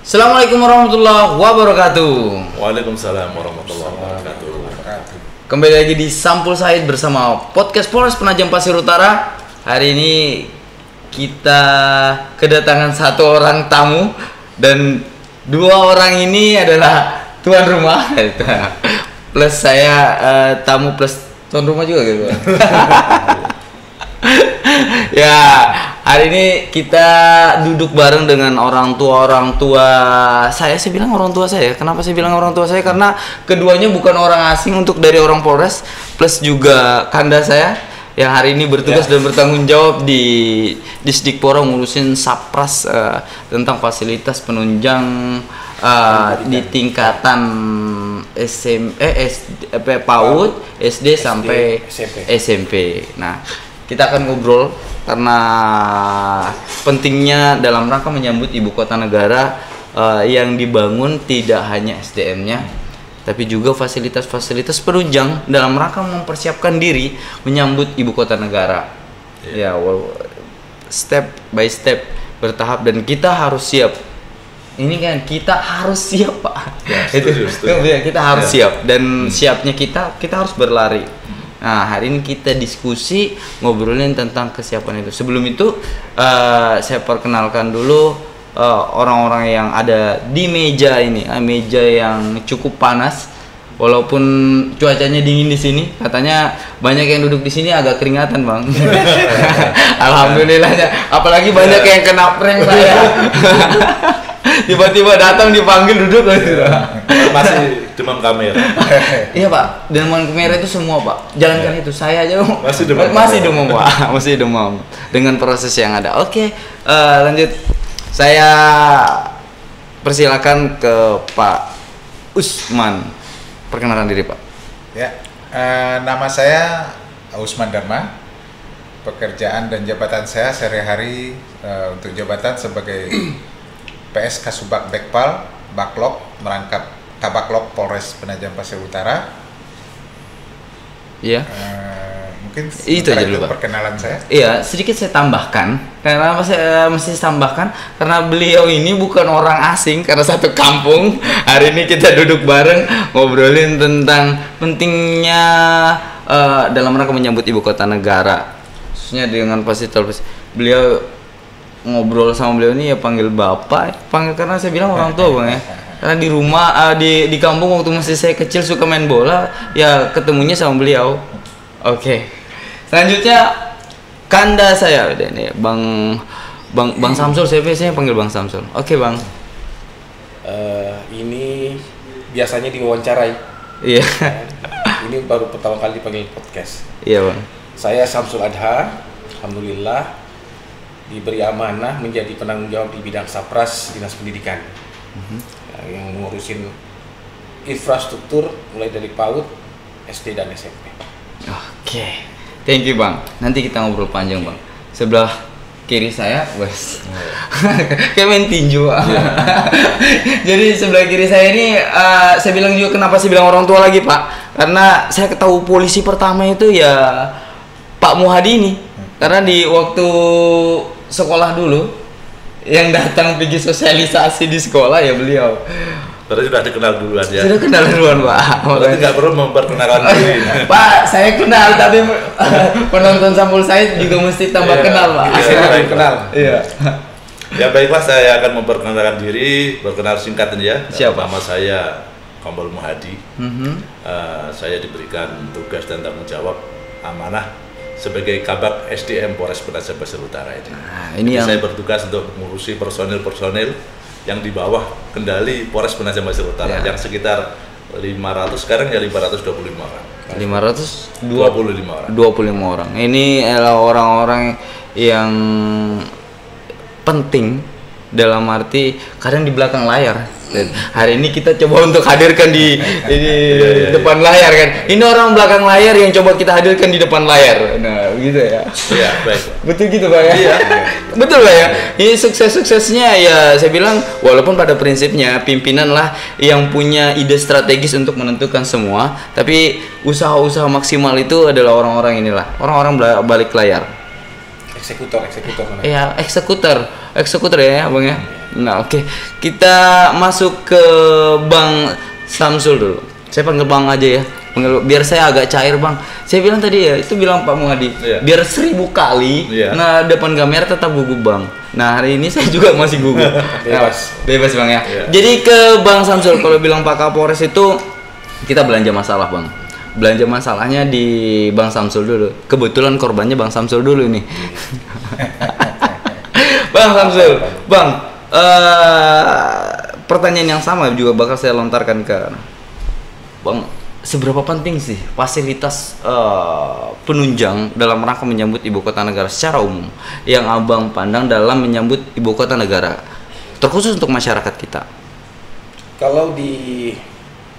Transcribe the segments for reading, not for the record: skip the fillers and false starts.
Assalamualaikum warahmatullahi wabarakatuh. Waalaikumsalam warahmatullahi wabarakatuh. Kembali lagi di Sampul Said bersama Podcast Polres Penajam Pasir Utara. Hari ini kita kedatangan satu orang tamu dan dua orang ini adalah tuan rumah. Plus saya tamu plus tuan rumah juga gitu. Ya, hari ini kita duduk bareng dengan orang tua saya bilang orang tua saya. Kenapa saya bilang orang tua saya? Karena keduanya bukan orang asing untuk dari orang Polres, plus juga kanda saya yang hari ini bertugas dan bertanggung jawab di Disdikpora ngurusin Sapras tentang fasilitas penunjang di tingkatan PAUD, SD sampai SMP. Nah, kita akan ngobrol karena pentingnya dalam rangka menyambut ibu kota negara yang dibangun tidak hanya SDM-nya, tapi juga fasilitas-fasilitas penunjang dalam rangka mempersiapkan diri menyambut ibu kota negara. Ya, step by step, bertahap, dan kita harus siap. Ini kan kita harus siap, Pak. Ya, setuju. Kita harus siap, dan siapnya kita harus berlari. Nah, hari ini kita diskusi ngobrolin tentang kesiapan itu. Sebelum itu saya perkenalkan dulu orang-orang yang ada di meja ini. Meja yang cukup panas walaupun cuacanya dingin di sini. Katanya banyak yang duduk di sini agak keringatan, Bang. Alhamdulillahnya. Apalagi banyak yang kena prank saya. Tiba-tiba datang dipanggil duduk Masih demam kamera. Iya, Pak, demam kamera itu semua, Pak. Jangankan itu, saya aja masih demam, Pak. Masih demam dengan proses yang ada. Oke, lanjut. Saya persilakan ke Pak Usman. Perkenalkan diri, Pak. Ya, nama saya Usman Dharma. Pekerjaan dan jabatan saya sehari-hari untuk jabatan sebagai PS Kasubag Bekpal, Baklok, merangkap Kabaklok Polres Penajam Pasir Utara. Iya. Mungkin itu aja dulu, Pak. Perkenalan saya. Iya, sedikit saya tambahkan. Karena saya mesti tambahkan karena beliau ini bukan orang asing, karena satu kampung. Hari ini kita duduk bareng ngobrolin tentang pentingnya dalam rangka menyambut ibu kota negara. Khususnya dengan fasilitas. Beliau ngobrol sama beliau ini ya panggil bapak, panggil karena saya bilang orang tua, Bang, ya. Karena di rumah di kampung waktu masih saya kecil suka main bola, ya ketemunya sama beliau. Oke. Selanjutnya kanda saya udah nih, Bang Samsul, saya biasanya panggil Bang Samsul. Oke, Bang. Ini biasanya diwawancarai. Iya. Ini baru pertama kali dipanggil podcast. Iya, Bang. Saya Samsul Adha, alhamdulillah diberi amanah menjadi penanggung jawab di bidang Sapras Dinas Pendidikan. Yang ngurusin infrastruktur mulai dari PAUD, SD dan SMP. Oke. Thank you, Bang. Nanti kita ngobrol panjang, Bang. Sebelah kiri saya, wes. Kayak main tinju. Jadi sebelah kiri saya ini saya bilang juga kenapa saya bilang orang tua lagi, Pak. Karena saya ketahui polisi pertama itu ya Pak Muhadi ini. Karena di waktu sekolah dulu yang datang pergi sosialisasi di sekolah ya beliau. Berarti sudah dikenal duluan ya. Sudah kenal duluan, Pak. Berarti nggak perlu memperkenalkan diri. Pak, saya kenal tapi penonton Sampul Said juga mesti tambah kenal, Pak. Iya, kenal. Iya. Ya baiklah, saya akan memperkenalkan diri, berkenal singkat ya. Siapa? Nama saya Kompol Muhadi. Saya diberikan tugas dan tanggung jawab amanah sebagai Kabak SDM Polres Penajam Pasir Utara ini. Nah, ini yang saya bertugas untuk mengurusi personil-personil yang di bawah kendali Polres Penajam Pasir Utara yang sekitar 500, sekarang ya 525 orang. 525 orang. Ini adalah orang-orang yang penting dalam arti kadang di belakang layar. Dan hari ini kita coba untuk hadirkan di depan layar kan. Ini orang belakang layar yang coba kita hadirkan di depan layar. Nah, gitu ya. Iya, baik. Betul gitu, Pak ya? Iya. Betul, Pak ya? Ini sukses-suksesnya ya saya bilang walaupun pada prinsipnya pimpinan lah yang punya ide strategis untuk menentukan semua, tapi usaha-usaha maksimal itu adalah orang-orang inilah, orang-orang balik layar. eksekutor namanya. Ya, eksekutor ya Bang ya. Nah, oke. Kita masuk ke Bang Samsul dulu. Saya panggil Bang aja ya. Biar saya agak cair Bang. Saya bilang tadi ya, itu bilang Pak Muhadi. Iya. Biar 1000 kali, Iya. nah depan kamera tetap gugup Bang. Nah hari ini saya juga masih gugup. Bebas Bang ya. Iya. Jadi ke Bang Samsul, kalau bilang Pak Kapolres itu kita belanja masalah Bang. Belanja masalahnya di Bang Samsul dulu. Kebetulan korbannya Bang Samsul dulu nih. Bang Samsul, Bang, pertanyaan yang sama juga bakal saya lontarkan ke Bang. Seberapa penting sih fasilitas penunjang dalam rangka menyambut ibu kota negara secara umum yang Abang pandang dalam menyambut ibu kota negara, terkhusus untuk masyarakat kita? Kalau di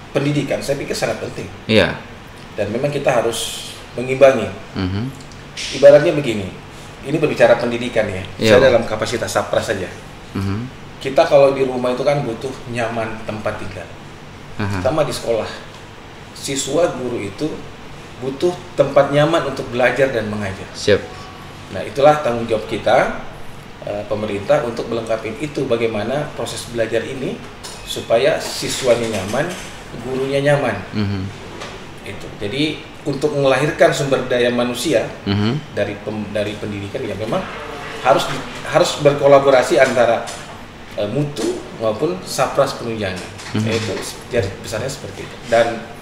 pendidikan, saya pikir sangat penting. Iya. Dan memang kita harus mengimbangi. Mhm. Ibaratnya begini, ini berbicara pendidikan ya. Iya. Saya dalam kapasitas Sapras saja. Mhm. Kita kalau di rumah itu kan butuh nyaman tempat tinggal. Aha. Sama di sekolah. Siswa guru itu butuh tempat nyaman untuk belajar dan mengajar. Siap. Nah, itulah tanggung jawab kita pemerintah untuk melengkapi itu, bagaimana proses belajar ini supaya siswanya nyaman, gurunya nyaman. Mhm. Itu. Jadi untuk melahirkan sumber daya manusia Mhm. dari pendidikan ya memang harus berkolaborasi antara mutu maupun Sapras penunjangan. Itu jadi besarnya seperti itu. Dan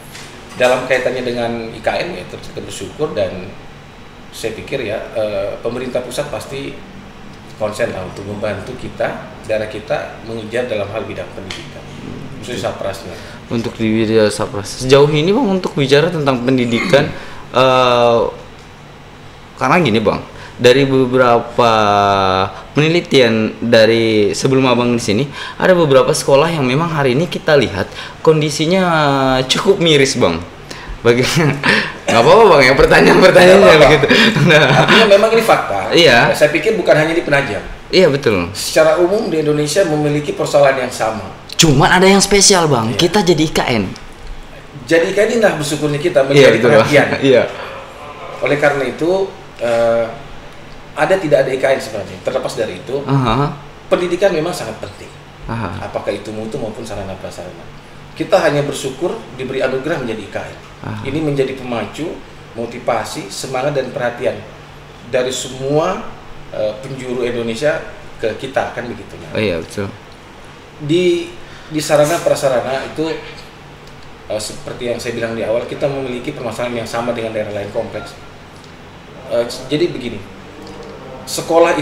dalam kaitannya dengan IKN ya kita bersyukur, dan saya pikir ya pemerintah pusat pasti konsen lah untuk membantu kita, daerah kita mengejar dalam hal bidang pendidikan, khususnya Saprasnya. Untuk di bidang Sapras. Sejauh ini Bang, untuk bicara tentang pendidikan, karena gini Bang, dari beberapa penelitian dari sebelum Abang di sini, ada beberapa sekolah yang memang hari ini kita lihat kondisinya cukup miris Bang. Bagaimana? Nggak apa-apa Bang ya, pertanyaan-pertanyaannya begitu. Nah, Artinya memang ini fakta. Iya. Saya pikir bukan hanya di Penajam. iya betul. Secara umum di Indonesia memiliki persoalan yang sama. Cuman ada yang spesial Bang, kita jadi IKN. Jadi kan inilah bersyukurnya kita Iya menjadi betul Bang. perhatian. Iya. Oleh karena itu tidak ada IKN sebenarnya. Terlepas dari itu, Aha. pendidikan memang sangat penting. Aha. Apakah itu mutu maupun sarana prasarana. Kita hanya bersyukur diberi anugerah menjadi IKN. Ini menjadi pemacu, motivasi, semangat dan perhatian dari semua penjuru Indonesia ke kita, kan begitu. Oh iya betul. Di sarana prasarana itu seperti yang saya bilang di awal, kita memiliki permasalahan yang sama dengan daerah lain kompleks. Jadi begini, sekolah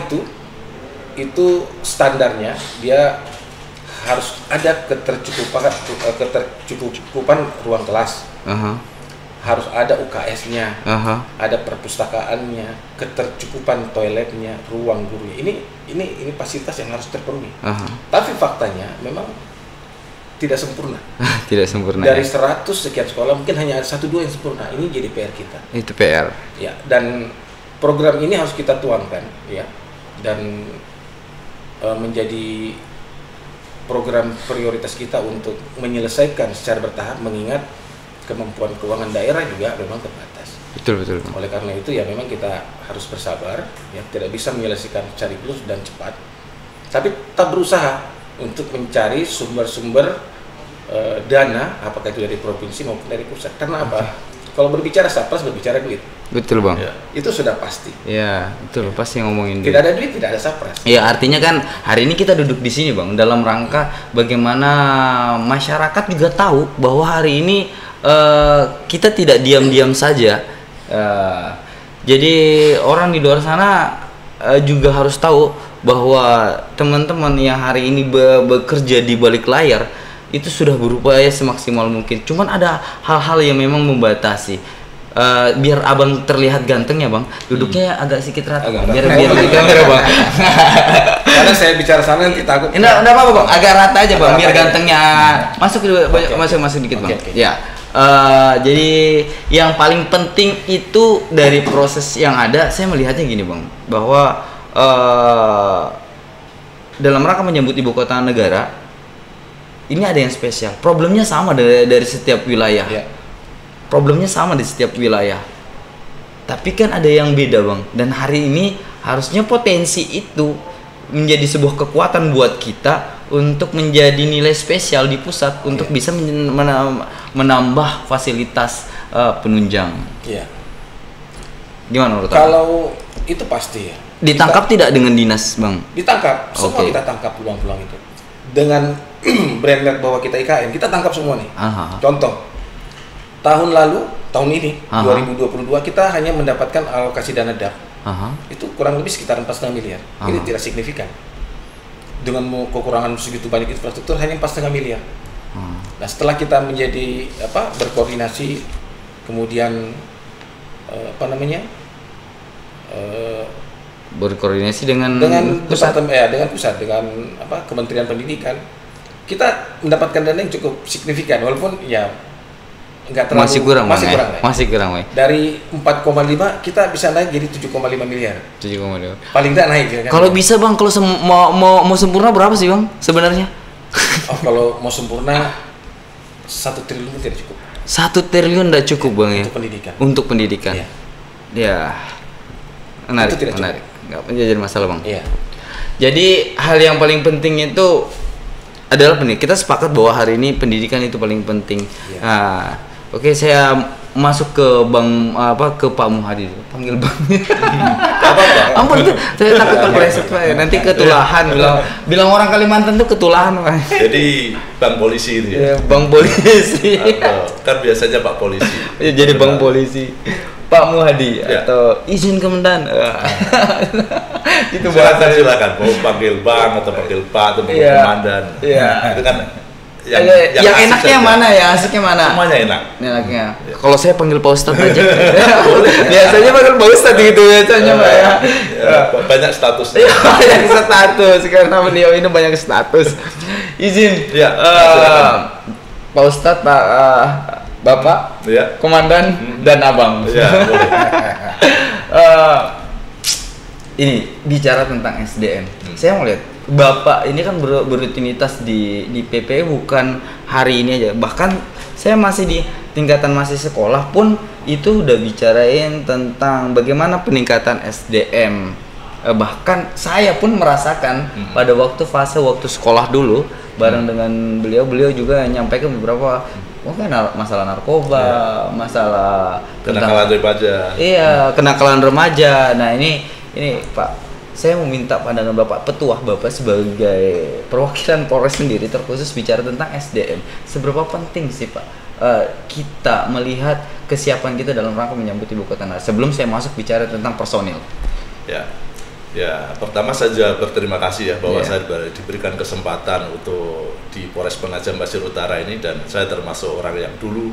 itu standarnya dia harus ada ketercukupan ruang kelas, Aha. harus ada UKS-nya, Aha. ada perpustakaannya, ketercukupan toiletnya, ruang gurunya. Ini fasilitas yang harus terpenuhi. Aha. Tapi faktanya memang tidak sempurna. Tidak sempurna. Dari Ya? 100 sekian sekolah mungkin hanya ada 1-2 yang sempurna. Ini jadi PR kita. Itu PR. Ya, dan program ini harus kita tuangkan ya, dan menjadi program prioritas kita untuk menyelesaikan secara bertahap, mengingat kemampuan keuangan daerah juga memang terbatas. Betul. Oleh karena itu ya memang kita harus bersabar ya, tidak bisa menyelesaikan cari plus dan cepat, tapi tetap berusaha untuk mencari sumber-sumber dana, apakah itu dari provinsi maupun dari pusat. Karena apa? Kalau berbicara Sapras berbicara duit. Betul Bang. Ya. Itu sudah pasti. Ya, betul. Pasti ngomongin Tidak ada duit, tidak ada Sapras. Ya, artinya kan hari ini kita duduk di sini Bang dalam rangka bagaimana masyarakat juga tahu bahwa hari ini kita tidak diam-diam saja. Jadi orang di luar sana juga harus tahu bahwa teman-teman yang hari ini bekerja di balik layar itu sudah berupaya semaksimal mungkin. Cuman ada hal-hal yang memang membatasi. Biar Abang terlihat ganteng ya Bang, duduknya agak sedikit rata. Agak Biar rata. biar di kamera Bang. Karena saya bicara sana nanti takut. Enggak apa-apa Bang, agak rata aja Bang, Agak biar rata aja. gantengnya masuk dikit Bang. Oke. Ya. Jadi yang paling penting itu dari proses yang ada, saya melihatnya gini Bang, bahwa dalam rangka menyambut ibu kota negara ini ada yang spesial. Problemnya sama dari setiap wilayah. Ya. Problemnya sama di setiap wilayah. Tapi kan ada yang beda Bang. Dan hari ini harusnya potensi itu menjadi sebuah kekuatan buat kita untuk menjadi nilai spesial di pusat untuk bisa menambah fasilitas penunjang. Iya. Gimana menurut Anda? Kalau itu pasti ya. Ditangkap tidak dengan dinas, Bang? Ditangkap, semua Oke. kita tangkap peluang-peluang itu. Dengan brand bahwa kita IKN, kita tangkap semua nih. Aha. Contoh, tahun ini, Aha. 2022, kita hanya mendapatkan alokasi dana DAP. Aha. Itu kurang lebih sekitar 4,5 miliar. Ini Aha. tidak signifikan. Dengan kekurangan segitu banyak infrastruktur, hanya 4,5 miliar. Nah, setelah kita menjadi berkoordinasi, kemudian Berkoordinasi dengan pusat, dengan Kementerian Pendidikan, kita mendapatkan dana yang cukup signifikan, walaupun ya nggak terlalu, masih kurang, lah. Masih kurang, Bang. Dari 4,5 kita bisa naik jadi 7,5 miliar. 7,2. Paling nggak naik ya kan? Kalau bisa, Bang, kalau mau sempurna berapa sih, Bang, sebenarnya? Oh, kalau mau sempurna 1 triliun tidak cukup. 1 triliun tidak cukup, Bang, ya. Untuk pendidikan. Untuk pendidikan. Iya. Ya. Menarik, Itu tidak menarik. Nggak menjadi masalah, Bang. Iya. Jadi hal yang paling penting itu adalah kita sepakat bahwa hari ini pendidikan itu paling penting. Iya. Nah, oke, saya masuk ke ke Pak Muhadi dulu. Panggil Bang. Ampun tuh, saya takut terpeleset, Pak. Nanti ketulahan bilang orang Kalimantan tuh ketulahan, Pak. Jadi Bang Polisi ini Ya, Bang Polisi. kan biasanya Pak Polisi. Ya, jadi Bang Polisi. Pak Muhadi Ya. atau izin Kementan. Itu bahasa Silakan mau panggil Bang atau panggil Pak atau panggil Iya. Komandan. Iya. Itu kan yang asik enaknya saja. mana ya? Asiknya mana? Semuanya enak. Enaknya. Kalau saya panggil Pak Ustadz aja. Biasanya panggil Pak Ustadz gitu biasanya, Pak ya. Banyak statusnya. Iya, banyak status karena beliau ini banyak status. Izin. Iya, Pak Ustadz, Pak Bapak, Ya. Komandan dan Abang. Ya, boleh. Ini bicara tentang SDM. Saya mau lihat Bapak ini kan berrutinitas di PPU bukan hari ini aja. Bahkan saya masih di tingkatan masih sekolah pun itu udah bicarain tentang bagaimana peningkatan SDM. Bahkan saya pun merasakan pada waktu sekolah dulu bareng dengan beliau juga nyampaikan beberapa mungkin masalah narkoba, masalah Kenakalan remaja. Iya, kenakalan remaja. Nah, ini Pak, saya mau minta pandangan Bapak Petuah, Bapak sebagai perwakilan Polres sendiri terkhusus bicara tentang SDM. Seberapa penting sih, Pak, kita melihat kesiapan kita dalam rangka menyambut Ibu Kota Negara? Sebelum saya masuk bicara tentang personil. Ya, pertama saja berterima kasih ya bahwa Iya. saya diberikan kesempatan untuk di Polres Penajam Pasir Utara ini, dan saya termasuk orang yang dulu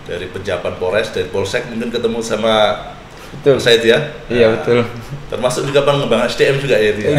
dari penjabat Polres, dari Polsek mungkin ketemu sama Betul. Said ya. Iya, betul. Termasuk juga pengembangan SDM juga ya dia.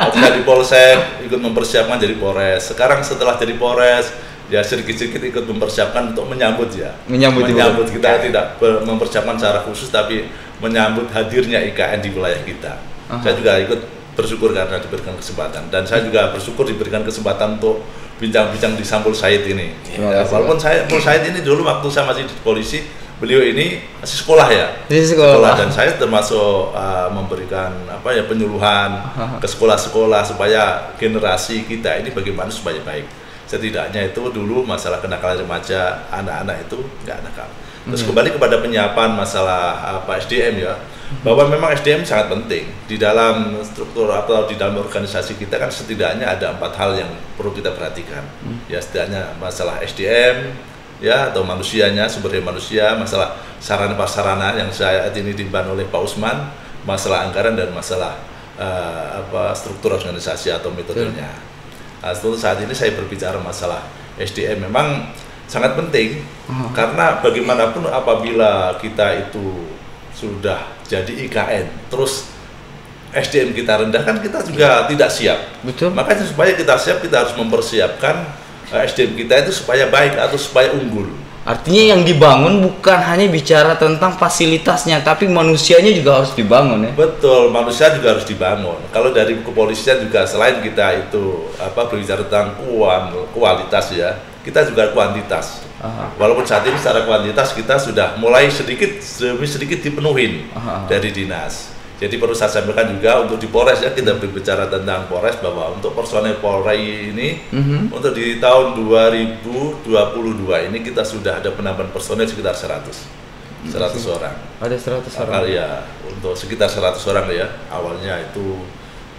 Waktu di Polsek ikut mempersiapkan jadi Polres. Sekarang setelah jadi Polres ya sedikit-sedikit ikut mempersiapkan untuk menyambut ya. Menyambut Kita tidak mempersiapkan secara khusus tapi menyambut hadirnya IKN di wilayah kita. Saya juga ikut bersyukur karena diberikan kesempatan, dan saya juga bersyukur diberikan kesempatan untuk bincang-bincang di Sampul Said ini. Ya, walaupun Sampul Said ini dulu waktu saya masih di polisi, beliau ini masih sekolah ya. Sekolah. Dan saya termasuk memberikan penyuluhan ke sekolah-sekolah supaya generasi kita ini bagaimana supaya baik. Setidaknya itu dulu masalah kenakalan remaja, anak-anak itu nggak nakal. Terus kembali kepada penyiapan masalah SDM ya, bahwa memang SDM sangat penting di dalam struktur atau di dalam organisasi kita kan setidaknya ada 4 hal yang perlu kita perhatikan. Ya, setidaknya masalah SDM ya atau manusianya, sumber daya manusia, masalah sarana prasarana yang saat ini diemban oleh Pak Usman, masalah anggaran dan masalah struktur organisasi atau metodenya. Nah, saat ini saya berbicara masalah SDM memang sangat penting karena bagaimanapun apabila kita itu sudah jadi IKN terus SDM kita rendah kan kita juga tidak siap. Betul. Makanya supaya kita siap kita harus mempersiapkan SDM kita itu supaya baik atau supaya unggul. Artinya yang dibangun bukan hanya bicara tentang fasilitasnya, tapi manusianya juga harus dibangun ya. Betul, manusia juga harus dibangun. Kalau dari kepolisian juga selain kita itu berbicara tentang kualitas ya, kita juga kuantitas. Walaupun saat ini secara kuantitas kita sudah mulai sedikit demi sedikit dipenuhin dari dinas. Jadi perlu saya sampaikan juga untuk di Polres ya, kita berbicara tentang Polres bahwa untuk personel Polri ini untuk di tahun 2022 ini kita sudah ada penambahan personel sekitar 100 orang. Ada 100 orang. Ya, untuk sekitar 100 orang ya. Awalnya itu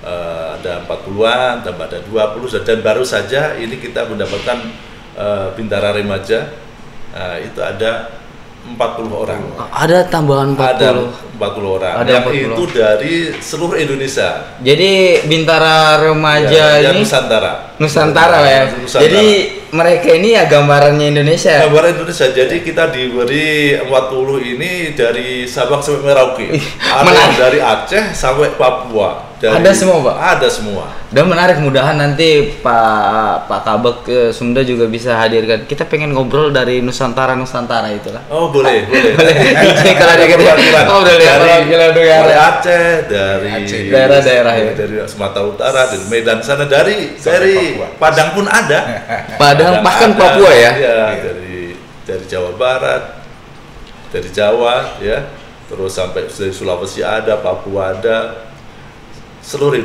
ada 40-an, tambah ada 20 dan baru saja ini kita mendapatkan Bintara Remaja itu ada 40 orang. Ada tambahan 40. Ada 40 orang. Ada yang 40. itu dari seluruh Indonesia. Jadi Bintara Remaja Ya, ini Nusantara ya. Nusantara. Jadi mereka ini ya gambarannya Indonesia. Gambaran Indonesia. Jadi kita diberi 40 ini dari Sabang sampai Merauke. Ada yang dari Aceh sampai Papua. Ada semua, Pak? Ada semua. Dan menarik, mudahan nanti Pak Kabak ke Sumda juga bisa hadirkan. Kita pengen ngobrol dari Nusantara itulah. Oh, boleh. Boleh. Kalau ada gitu. Oh, udah lihat dari Aceh, dari daerah-daerah ya. Dari Sumatera Utara, dari Medan sana, dari Padang pun ada. Padang bahkan ada, Papua ya. Ya, dari Jawa Barat, dari Jawa ya. Terus sampai dari Sulawesi ada, Papua ada. Seluruh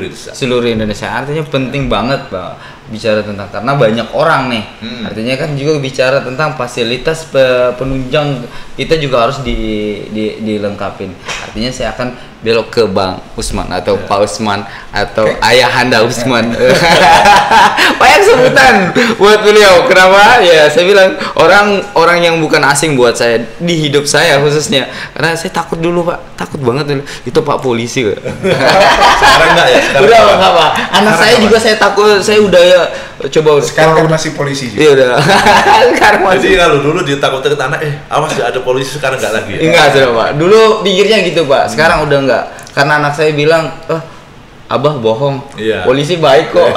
Indonesia. Artinya penting banget Pak bicara tentang, karena banyak orang nih. Artinya kan juga bicara tentang fasilitas penunjang kita juga harus dilengkapin. Artinya saya akan belok ke Bang Usman atau Pak Usman atau Ayahanda Usman. Banyak sebutan buat beliau. Kenapa? Ya saya bilang orang yang bukan asing buat saya di hidup saya khususnya. Karena saya takut dulu Pak, takut banget dulu. Itu Pak polisi. Sekarang enggak ya? Udah enggak Pak. Anak saya juga saya takut, saya udah ya coba sekarang masih polisi juga. Iya udah. Sekarang Jadi kalau dulu ditakut-takut anak, awas ya ada polisi, sekarang enggak lagi. Enggak sudah Pak. Dulu pikirnya gitu Pak. Sekarang udah enggak. Karena anak saya bilang, Abah bohong. Iya. Polisi baik kok.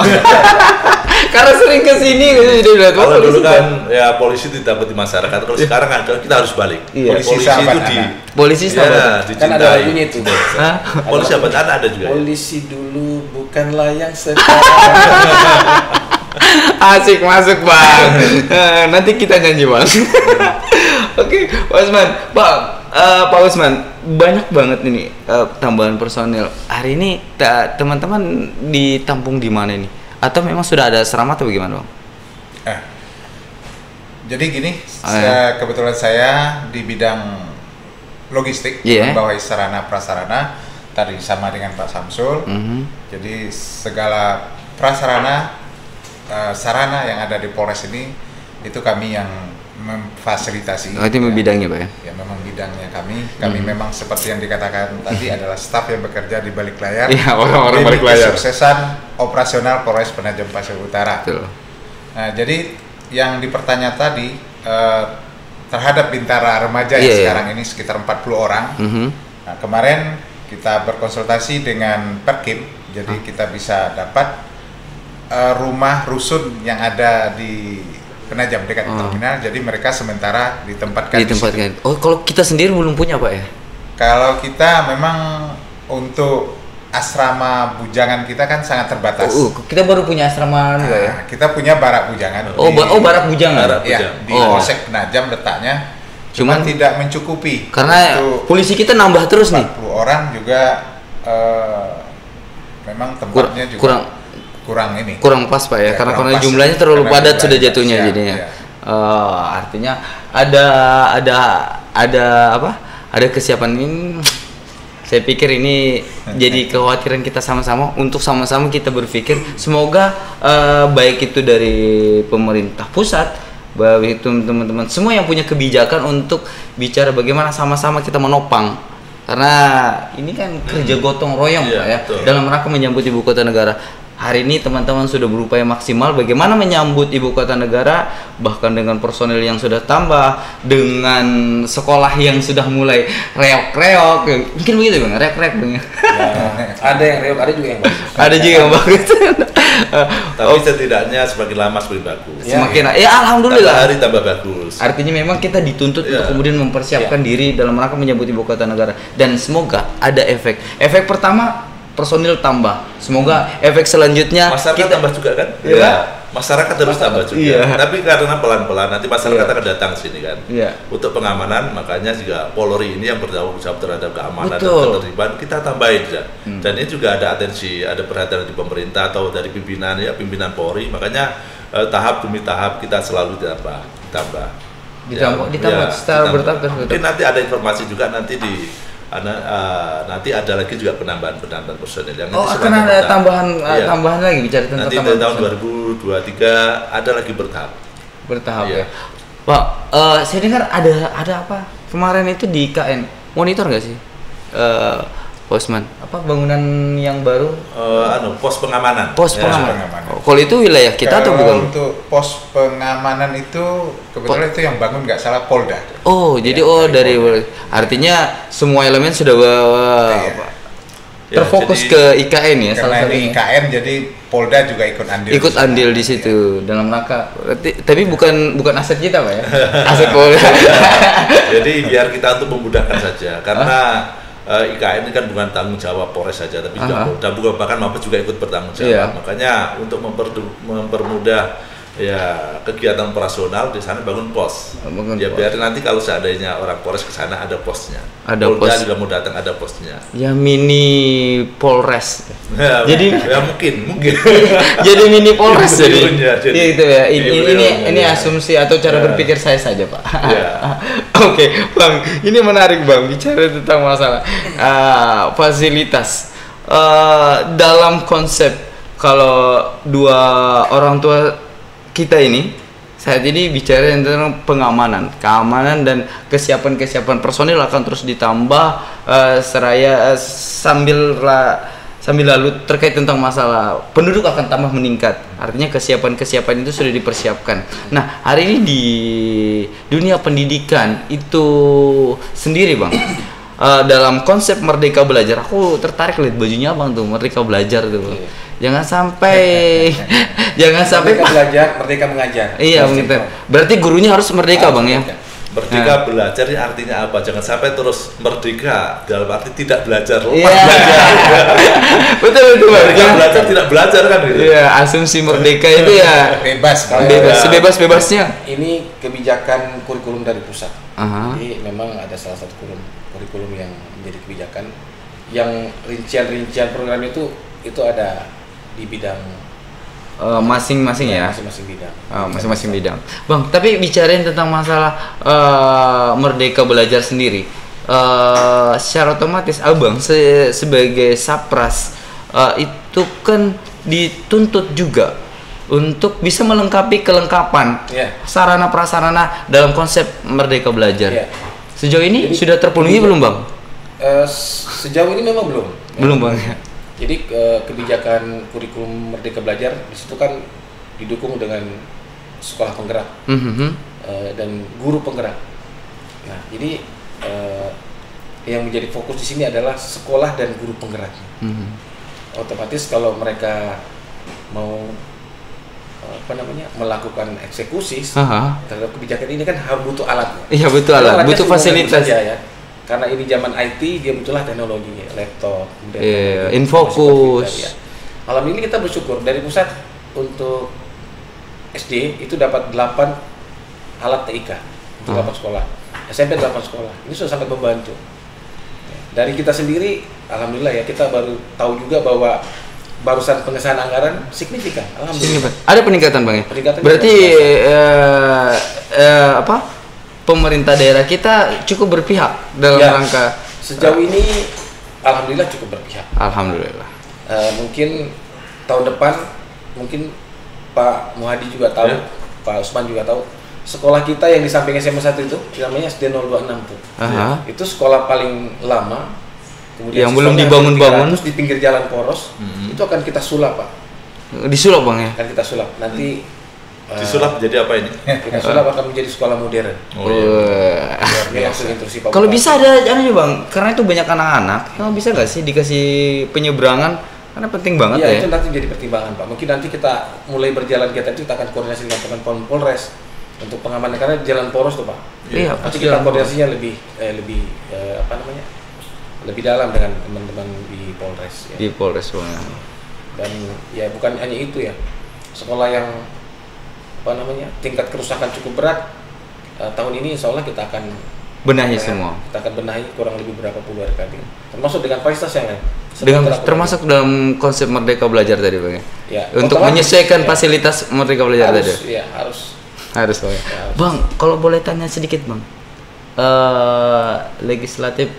Karena sering kesini gitu. Kalau dulu kan ya polisi didapat di masyarakat. Kalau sekarang kan kita harus balik. Iya. Polisi itu di polisi sahabat. Kan ada lagunya itu. Polisi sahabat anak ada juga. Polisi dulu bukanlah yang sekarang. Asik masuk Bang. Nanti kita nyanyi Bang. Oke, Pak Usman. Pak Usman, banyak banget ini tambahan personil. Hari ini teman-teman ditampung di mana ini? Atau memang sudah ada asrama atau bagaimana Bang? Jadi gini, kebetulan saya di bidang logistik, membawahi sarana prasarana tadi sama dengan Pak Samsul. Jadi segala prasarana sarana yang ada di Polres ini itu kami yang memfasilitasi. Itu bidangnya Pak ya? Ya memang bidangnya kami. Kami memang seperti yang dikatakan tadi adalah staf yang bekerja di balik layar. Iya, orang-orang balik layar. Kesuksesan operasional Polres Penajam Pasir Utara. Betul. Nah, jadi yang dipertanya tadi terhadap Bintara Remaja yang sekarang ini sekitar 40 orang. Nah, kemarin kita berkonsultasi dengan Perkim, jadi kita bisa dapat rumah rusun yang ada di Penajam dekat terminal, jadi mereka sementara ditempatkan di situ. Oh, kalau kita sendiri belum punya Pak ya? Kalau kita memang untuk asrama bujangan kita kan sangat terbatas. Kita baru punya asrama juga ya? Kita punya barak bujangan. Barak bujangan? Ya, di Polsek Penajam letaknya. Cuman tidak mencukupi. Karena polisi kita nambah terus 40 nih. 40 orang juga memang tempatnya juga kurang pas Pak ya, karena jumlahnya terlalu padat sudah jatuhnya jadinya. Artinya ada kesiapan ini. Saya pikir ini jadi kekhawatiran kita sama-sama untuk sama-sama kita berpikir semoga baik itu dari pemerintah pusat, baik itu teman-teman semua yang punya kebijakan untuk bicara bagaimana sama-sama kita menopang, karena ini kan kerja gotong royong Pak ya, dalam rangka menyambut ibu kota negara. Hari ini teman-teman sudah berupaya maksimal bagaimana menyambut ibu kota negara, bahkan dengan personel yang sudah tambah, dengan sekolah yang sudah mulai reok-reok, mungkin begitu Bang, reok-reok Bang. Ada yang reok, ada juga yang bagus. Ada juga yang bagus. Tapi setidaknya semakin lama semakin bagus. Semakin alhamdulillah. Tambah hari tambah bagus. Artinya memang kita dituntut untuk kemudian mempersiapkan diri dalam rangka menyambut ibu kota negara, dan semoga ada efek. Efek pertama personil tambah. Semoga efek selanjutnya Masyarakat tambah juga kan? Iya. Ya. Masyarakat harus tambah juga. Iya. Tapi karena pelan-pelan nanti masyarakat Iya. akan datang sini kan. Iya. Untuk pengamanan, makanya juga Polri ini yang bertanggung jawab terhadap keamanan Betul. dan ketertiban kita tambahin ya. Dan ini juga ada atensi, ada perhatian dari pemerintah atau dari pimpinan ya, pimpinan Polri. Makanya tahap demi tahap kita selalu ditambah. Ditambah secara bertahap. Mungkin nanti ada informasi juga nanti nanti ada lagi juga penambahan personil yang nanti akan ada bertahap. tambahan Iya. tambahan lagi bicara tentang Nanti tambahan tahun personil. 2023 ada lagi bertahap. Ya. Iya. Pak, saya dengar ada apa kemarin itu di IKN monitor nggak sih, Pak Usman? Apa bangunan yang baru? Pos pengamanan. Pos Ya. pengamanan. Kalau itu wilayah kita atau Kalau bukan? untuk pos pengamanan itu kebetulan itu yang bangun nggak salah Polda. Oh, jadi dari artinya semua elemen sudah Ya, terfokus jadi- ke IKN ya, salah Karena ini satunya. IKN jadi Polda juga ikut andil. Ikut andil di situ dalam rangka. Tapi bukan aset kita, Pak ya. Aset Polda. Jadi biar kita untuk memudahkan saja karena IKN ini kan bukan tanggung jawab Polres saja tapi juga Polda, bukan bahkan Mabes juga ikut bertanggung jawab. Iya. Makanya untuk mempermudah ya kegiatan operasional di sana bangun pos. Bangun Ya pos. biar nanti kalau seandainya orang Polres ke sana ada posnya. Ada Polda pos. juga mau datang ada posnya. Ya mini Polres. Ya, Jadi- ya mungkin. Jadi mini Polres jadi. Hibridnya, jadi. Iya gitu ya. Ini Hibridnya. asumsi atau cara Ya. berpikir saya saja, Pak. Ya. Oke, Bang. Ini menarik, Bang, bicara tentang masalah fasilitas. Dalam konsep kalau dua orang tua kita ini saat ini bicara tentang pengamanan, keamanan dan kesiapan personil akan terus ditambah seraya sambil lalu terkait tentang masalah penduduk akan tambah meningkat. Artinya kesiapan itu sudah dipersiapkan. Nah, hari ini di dunia pendidikan itu sendiri, Bang. Dalam konsep Merdeka Belajar, aku tertarik lihat bajunya Abang tuh, Merdeka Belajar tuh. Bang. Jangan sampai Merdeka belajar, merdeka mengajar. Iya, begitu. Berarti gurunya harus merdeka, Bang ya. Merdeka belajar ini artinya apa? Jangan sampai terus merdeka dalam arti tidak belajar. Iya. Lepas belajar. Betul, Bang. Merdeka belajar tidak belajar kan gitu. Iya, asumsi merdeka itu ya Bebas. bebas, Ya. sebebas-bebasnya. Ini kebijakan kurikulum dari pusat. Aha. Jadi memang ada salah satu kurikulum yang menjadi kebijakan yang rincian program itu ada di bidang Masing-masing ya. masing-masing bidang. Masing-masing bidang. Bang, tapi bicarain tentang masalah Merdeka Belajar sendiri. Secara otomatis Abang sebagai Sapras itu kan dituntut juga untuk bisa melengkapi kelengkapan Iya. sarana prasarana dalam konsep Merdeka Belajar. Iya. Sejauh ini Jadi, sudah terpenuhi belum, Bang? Sejauh ini memang belum. Belum, Bang. Jadi kebijakan kurikulum Merdeka Belajar di situ kan didukung dengan sekolah penggerak Mhm. dan guru penggerak. Nah, jadi yang menjadi fokus di sini adalah sekolah dan guru penggeraknya. Mhm. Otomatis kalau mereka mau melakukan eksekusi Aha. terhadap kebijakan ini kan harus butuh alatnya. Iya, betul alat, Alatnya butuh cuma fasilitas. saja, ya. Karena ini zaman IT, dia butuhlah teknologi, laptop, kemudian Iya, teknologi, Infocus. masih komputer, ya. Malam ini kita bersyukur dari pusat untuk SD itu dapat 8 alat TIK untuk 8 sekolah, SMP 8 sekolah. Ini sudah sangat membantu. Dari kita sendiri, alhamdulillah ya, kita baru tahu juga bahwa barusan pengesahan anggaran signifikan, Sini, alhamdulillah. Bang. Ada peningkatan, Bang ya? Peningkatan Berarti juga pemerintah daerah kita cukup berpihak dalam Ya. rangka Sejauh ini, alhamdulillah cukup berpihak. alhamdulillah. Mungkin tahun depan, mungkin Pak Muhadi juga tahu, Ya. Pak Usman juga tahu, sekolah kita yang di samping SMA 1 itu namanya SD 026 tuh. Aha. Itu sekolah paling lama. Kemudian Yang belum siswanya dibangun-bangun. 300 di pinggir jalan poros, itu akan kita sulap, Pak. Disulap, Bang ya? Akan kita sulap. Nanti Disulap jadi apa ini? kita sulap akan menjadi sekolah modern. Oh iya. Wah. Ini langsung instruksi Pak Kalau Bupati. bisa ada aja, Bang, karena itu banyak anak-anak. Emang bisa nggak sih dikasih penyeberangan? Karena penting banget Iya, ya. itu nanti jadi pertimbangan, Pak. Mungkin nanti kita mulai berjalan kita akan koordinasi dengan teman-teman Polres untuk pengamanan karena jalan poros tuh, Pak. Iya, Nanti pasti kita jalan koordinasinya lebih lebih dalam dengan teman-teman di Polres ya. Di Polres Bang. Dan ya bukan hanya itu ya, sekolah yang tingkat kerusakan cukup berat, tahun ini insya Allah kita akan Benahi semua. Kita akan benahi kurang lebih berapa puluh RKB, termasuk dengan fasilitas yang lain. Termasuk dalam konsep Merdeka Belajar tadi Bang ya. Untuk menyesuaikan fasilitas Merdeka Belajar tadi. Ya, harus Bang. Bang, kalau boleh tanya sedikit Bang, legislatif,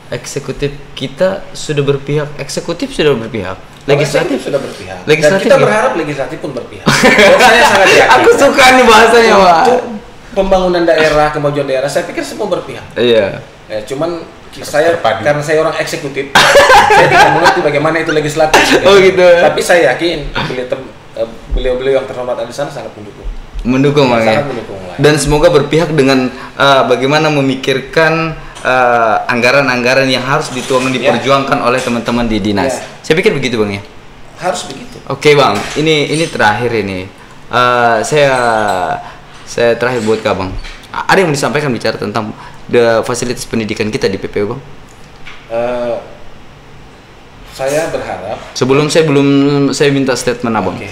eksekutif kita sudah berpihak, legislatif sudah berpihak. Dan kita berharap legislatif pun berpihak. Saya sangat yakin. Aku suka nih bahasanya Pak. Untuk pembangunan daerah, kemajuan daerah, saya pikir semua berpihak. Iya. Ya, cuman karena saya orang eksekutif, saya tidak mengerti bagaimana itu legislatif. Oh gitu. Tapi saya yakin beliau-beliau yang terhormat di sana sangat mendukung Bang ya. Dan semoga berpihak dengan bagaimana memikirkan anggaran-anggaran yang harus dituangkan, diperjuangkan oleh teman-teman di dinas. Saya pikir begitu Bang ya. Harus begitu. Oke Bang, ini terakhir ini. Saya terakhir buat Bang. Ada yang mau disampaikan bicara tentang fasilitas pendidikan kita di PPU Bang? Saya berharap. Sebelum saya minta statement Abang. Oke.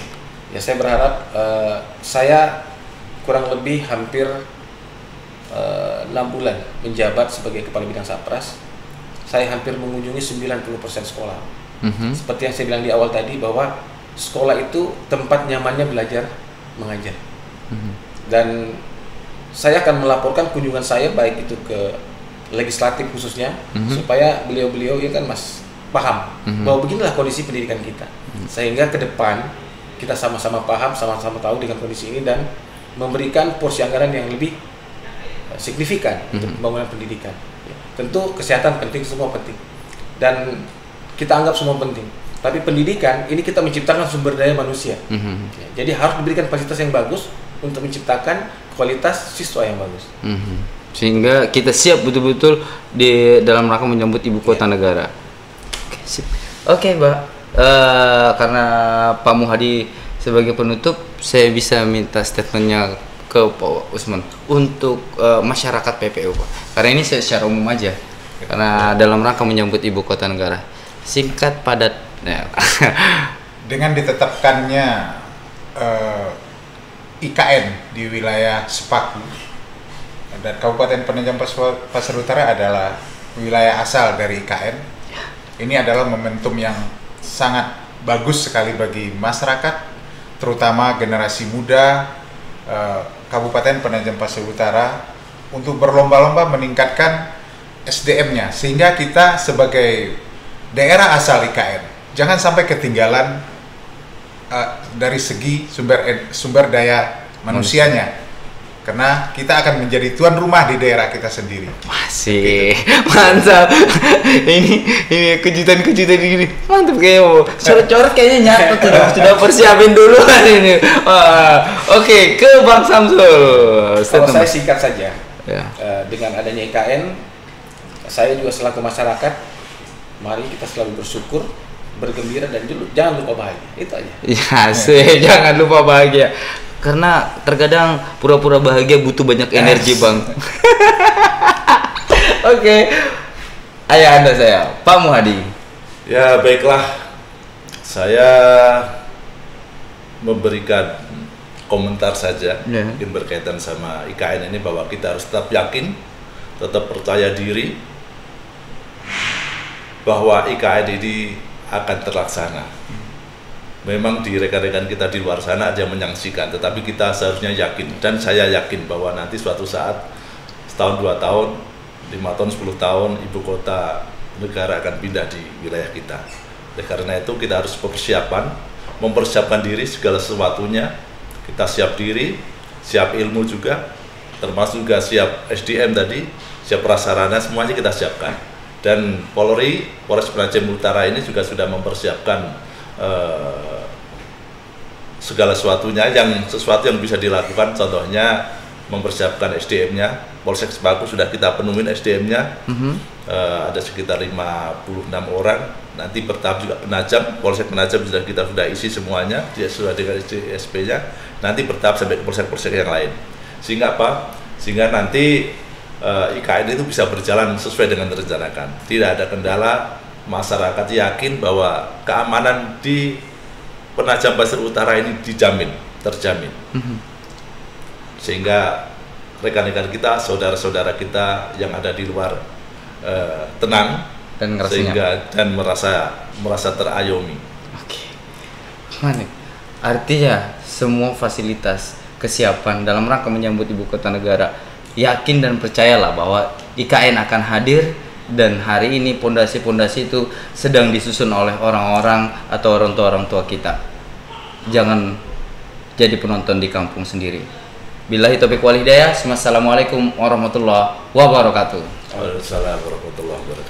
Ya saya berharap, saya kurang lebih hampir 6 bulan menjabat sebagai Kepala Bidang Sapras. Saya hampir mengunjungi 90% sekolah. Seperti yang saya bilang di awal tadi, bahwa sekolah itu tempat nyamannya belajar mengajar. Dan saya akan melaporkan kunjungan saya baik itu ke legislatif khususnya, supaya beliau-beliau ya kan Mas paham bahwa beginilah kondisi pendidikan kita, sehingga ke depan kita sama-sama paham, sama-sama tahu dengan kondisi ini, dan memberikan porsi anggaran yang lebih signifikan untuk pembangunan pendidikan. Tentu kesehatan penting, semua penting, dan kita anggap semua penting. Tapi pendidikan ini kita menciptakan sumber daya manusia. Jadi harus diberikan fasilitas yang bagus untuk menciptakan kualitas siswa yang bagus. Sehingga kita siap betul-betul di dalam rangka menyambut ibu kota negara. Oke, sip. Oke, Mbak. Karena Pak Muhadi sebagai penutup, saya bisa minta statementnya ke Pak Usman untuk masyarakat PPU, Pak. Karena ini secara umum aja. Karena dalam rangka menyambut ibu kota negara. Singkat, padat. Ya. Dengan ditetapkannya IKN di wilayah Sepaku dan Kabupaten Penajam Pasar Utara adalah wilayah asal dari IKN. Ini adalah momentum yang sangat bagus sekali bagi masyarakat, terutama generasi muda Kabupaten Penajam Pasar Utara, untuk berlomba-lomba meningkatkan SDM-nya, sehingga kita sebagai daerah asal IKN jangan sampai ketinggalan dari segi sumber daya manusianya, karena kita akan menjadi tuan rumah di daerah kita sendiri. Masih mantap. ini kejutan ini mantap kayaknya. Coret-coret kayaknya nyatet sudah persiapin dulu ini. Oke, ke Bang Samsul. Kalau saya singkat saja. Ya. Dengan adanya IKN, saya juga selaku masyarakat, mari kita selalu bersyukur, bergembira, dan jangan lupa bahagia. Itu aja. Ya sih, jangan lupa bahagia. Karena terkadang pura-pura bahagia butuh banyak energi, Bang. Oke. Ayah Anda saya, Pak Muhadi. Ya, baiklah. Saya memberikan komentar saja mungkin berkaitan sama IKN ini, bahwa kita harus tetap yakin, tetap percaya diri bahwa IKN ini akan terlaksana. Memang di rekan-rekan kita di luar sana ada yang menyaksikan, tetapi kita seharusnya yakin, dan saya yakin bahwa nanti suatu saat, setahun, 2 tahun, 5 tahun, 10 tahun, ibu kota negara akan pindah di wilayah kita. Oleh karena itu kita harus mempersiapkan diri segala sesuatunya. Kita siap diri, siap ilmu juga, termasuk juga siap SDM tadi, siap prasarana, semuanya kita siapkan. Dan Polres Penajam Utara ini juga sudah mempersiapkan segala sesuatunya, sesuatu yang bisa dilakukan, contohnya mempersiapkan SDM-nya. Polsek Sepaku sudah kita penuhin SDM-nya, ada sekitar 56 orang. Nanti bertahap juga Penajam, Polsek Penajam sudah isi semuanya, sudah dengan SP-nya. Nanti bertahap sampai ke polsek-polsek yang lain. Sehingga apa? Sehingga nanti IKN itu bisa berjalan sesuai dengan direncanakan. Tidak ada kendala, masyarakat yakin bahwa keamanan di Penajam Pasir Utara ini terjamin. Sehingga rekan-rekan kita, saudara-saudara kita yang ada di luar tenang Dan sehingga dan merasa terayomi. Oke. Manik. Artinya semua fasilitas kesiapan dalam rangka menyambut ibu kota negara, yakin dan percayalah bahwa IKN akan hadir, dan hari ini pondasi-pondasi itu sedang disusun oleh orang-orang atau orang tua kita. Jangan jadi penonton di kampung sendiri. Billahi taufiq wal hidayah. Wassalamualaikum warahmatullahi wabarakatuh. Waalaikumsalam warahmatullahi wabarakatuh.